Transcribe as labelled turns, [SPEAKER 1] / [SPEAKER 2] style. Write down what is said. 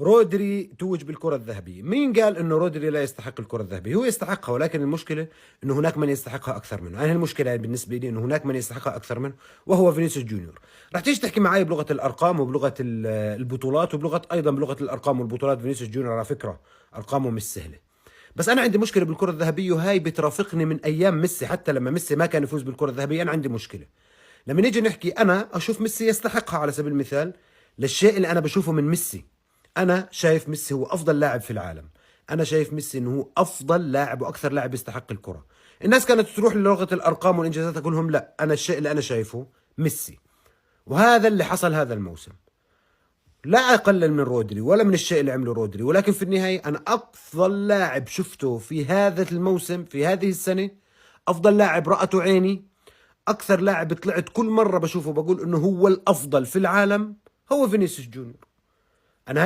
[SPEAKER 1] رودري توج بالكرة الذهبية. مين قال انه رودري لا يستحق الكرة الذهبية؟ هو يستحقها، ولكن المشكلة انه هناك من يستحقها اكثر منه. انا المشكلة بالنسبة لي انه هناك من يستحقها اكثر منه، وهو فينيسيوس جونيور. رح تيجي تحكي معي بلغة الارقام وبلغة البطولات وبلغة ايضا بلغة الارقام والبطولات. فينيسيوس جونيور على فكرة ارقامه مش سهلة، بس انا عندي مشكلة بالكرة الذهبية، وهاي بترافقني من ايام ميسي. حتى لما ميسي ما كان يفوز بالكرة الذهبية انا عندي مشكلة. لما نيجي نحكي انا اشوف ميسي يستحقها على سبيل المثال للشيء اللي انا بشوفه من ميسي. انا شايف ميسي هو افضل لاعب في العالم. انا شايف ميسي انه هو افضل لاعب واكثر لاعب يستحق الكرة. الناس كانت تروح للغة الارقام والانجازات، اقول لهم لا، انا الشيء اللي انا شايفه ميسي. وهذا اللي حصل هذا الموسم. لا اقلل من رودري ولا من الشيء اللي عمله رودري، ولكن في النهاية انا افضل لاعب شفته في هذا الموسم في هذه السنة، افضل لاعب رأته عيني، اكثر لاعب طلعت كل مرة بشوفه بقول انه هو الافضل في العالم، هو فينيسيوس جونيور. انا